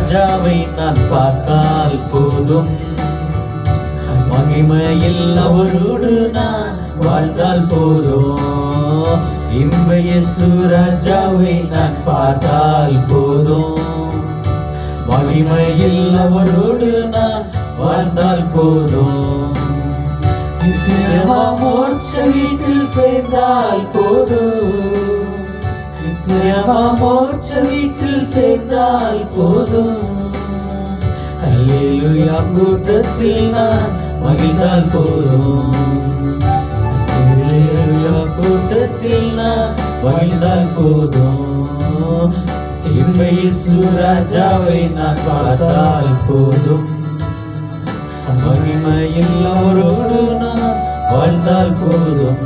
ராஜாவை நான் பார்த்தால் போதும், மகிமையில் அவரோடு நான் வாழ்ந்தால் போதும். இன்ப இயேசு ராஜாவை நான் பார்த்தால் போதும், மகிமையில் அவரோடு நான் வாழ்ந்தால் போதும். நித்தியமா மோட்ச வீட்டில் சேர்ந்தால் போதும், நித்தியமா மோட்ச வீட்டில் சேர்ந்தால் போதும். அல்லேலூயா கூட்டத்தில் நான் மகிழ்ந்தால் போதும், அல்லேலூயா கூட்டத்தில் நான் மகிழ்ந்தால் போதும். இன்ப இயேசு ராஜாவை நான் பார்த்தால் போதும், மகிமையில் அவரோடு நான் வாழ்ந்தால் போதும்.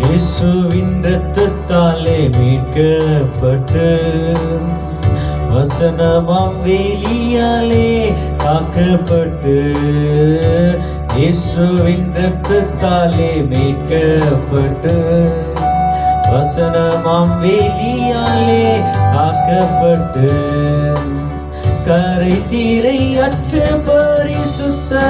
இயேசுவின் இரத்தத்தாலே மீட்கப்பட்டு, வசனமாம் வேலியாலே காக்கப்பட்டு, இயேசுவின் இரத்தத்தாலே மீட்கப்பட்டு, வசனமாம் வேலியாலே காக்கப்பட்டு, கரை தீரை அற்ற பரிசுத்தரோடு,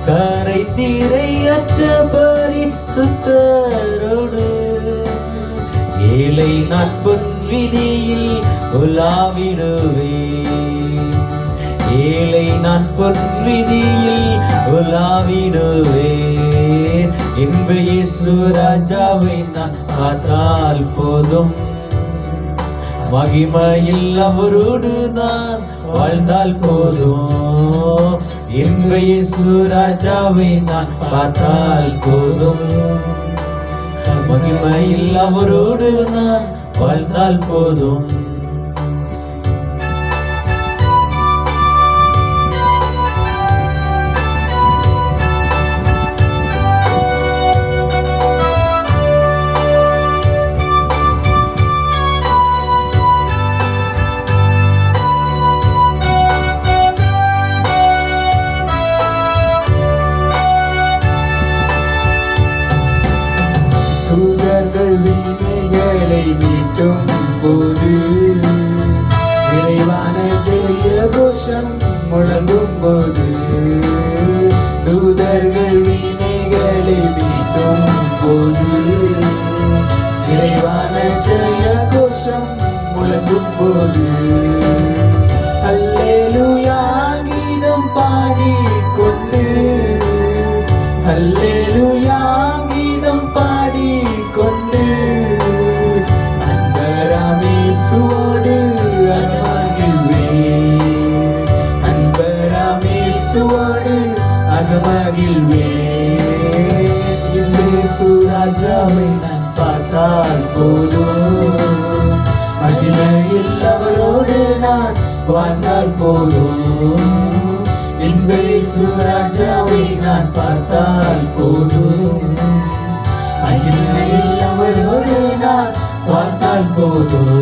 கரை தீரை அற்ற பரிசுத்தரோடு, ஏழை நாட்பொன் வீதியில் உலாவிடுவேன், ஏழை நாட்பொன் வீதியில் உலாவிடுவேன். இன்ப இயேசு ராஜாவை நான் பார்த்தால் போதும், மகிமையில் அவரோடு நான் வாழ்ந்தால் போதும். இன்ப இயேசு ராஜாவை நான் பார்த்தால் போதும், மகிமையில் அவரோடு நான் வாழ்ந்தால் போதும். தூதர்கள் வீணைகளை மீட்டும் போது, இறைவான ஜெய கோஷம் முழங்கும் போது, தூதர்கள் வீணைகளை மீட்டும் போது, இறைவான ஜெய கோஷம் முழங்கும் போது, அல்லேலூயா கீதம் பாடிக்கொண்டு, அல்லேலூயா கீதம் பாடிக்கொண்டு, அன்பராமேசுவோடு அகமகிழ்வேன், அன்பராமேசுவோடு அகமகிழ்வேன். இயேசு ராஜாவை நான் பார்த்தால் போதும், மகிமையில் அவரோடு நான் வாழ்ந்தால் போதும். இன்ப இயேசு ராஜாவை நான் பார்த்தால் போதும், மகிமையில் அவரோடு நான் வாழ்ந்தால் போதும்.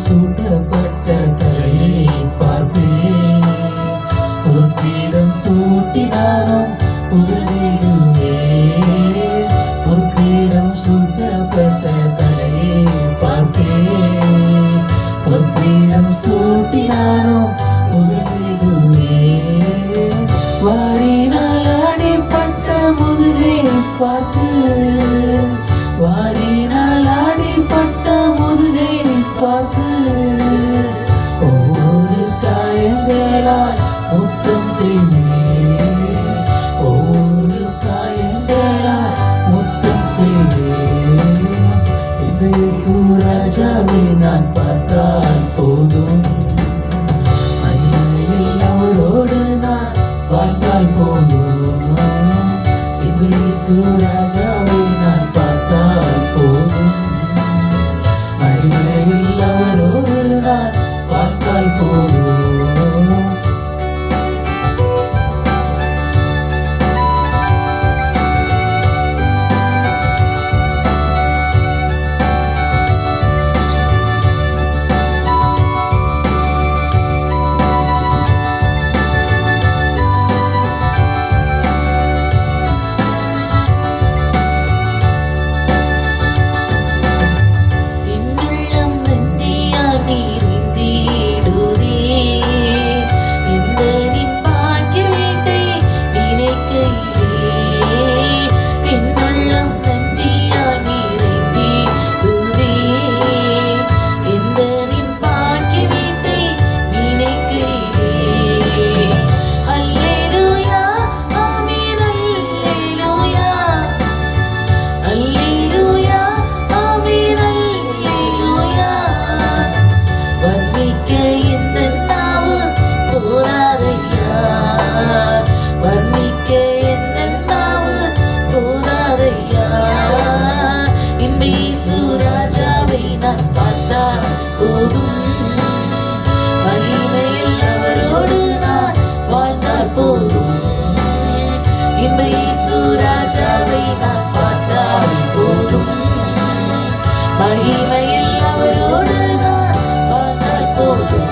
சூட்டப்பட்ட தலையை பார்ப்பேன், பொற்கிடம் சூட்டினாலும் புகழிடுவேன், பொற்கிடம் சூட்டப்பட்ட தலையை பார்ப்பேன், பொற்கிடம் சூட்டினாலும் புகழிடுவேன். வாரினால் அடிப்பட்ட முதுகை பார்த்து, வாரினால் அடிப்பட்ட முதுகை பார்த்து, ஒவ்வொரு காயங்களாய் முத்தம் செய்வேன், ஒவ்வொரு காயங்களாய் முத்தம் செய்வேன். இயேசு ராஜாவை நான் பார்த்தால் போதும், மகிமையில் அவரோடு நான் வாழ்ந்தால் போதும். இயேசு மகிமையில் அவரோடு நான் வாழ்ந்தால் போதும்.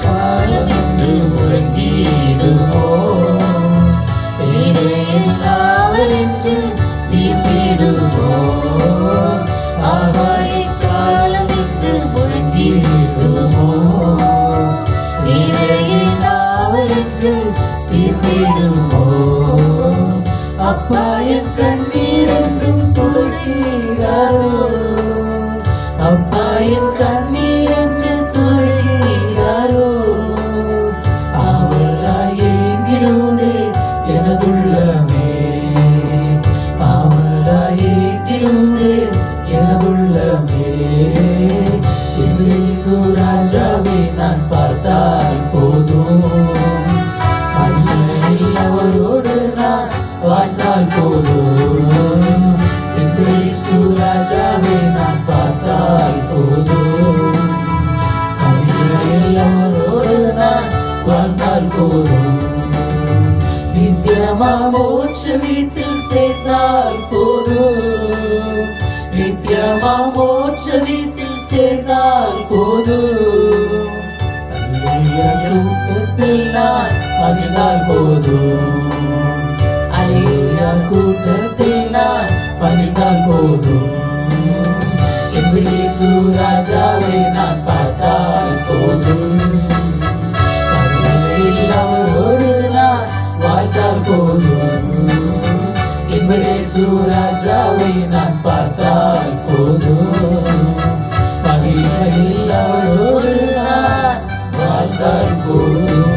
காலம் என்று முழங்கிடுமோ, இடையில்லாமல் என்று தீர்த்திடுமோ. காலம் என்று முழங்கிடுமோ, இடையில்லாமல் என்று தீர்த்திடுமோ. அப்பா என் கண்ணீர் என்றும் துடைக்கிறாரோ, அப்பா என் கண்ணீர் என்று துடைக்கிறாரோ. அவளாய் ஏங்கிடுதே எனதுள்ளமே, அவளாய் ஏங்கிடுதே எனதுள்ளமே. இயேசு ராஜாவை நான் பார்த்தால் போதும், மகிமையில் அவரோடு நான் வாழ்ந்தால் போதும். இயேசு ராஜாவை நான் பார்த்தால் போதும், மகிமையில் அவரோடு நான் வாழ்ந்தால் போதும். நித்தியமா மோட்ச வீட்டில் சேர்ந்தால் போதும், நித்தியமா மோட்ச வீட்டில் சேர்ந்தால் போதும். கூட்டத்தில் நான் மகிழ்ந்தால் போதும், அலேலியா கூட்டத்தில் நான் மகிழ்ந்தால் போதும். இயேசு ராஜாவை நான் பார்த்தால் போதும், மகிமையில் அவரோடு நான் வாழ்ந்தால் போதும். இயேசு ராஜாவை நான் பார்த்தால் போதும், மகிமையில் அவரோடு நான் வாழ்ந்தால் போதும்.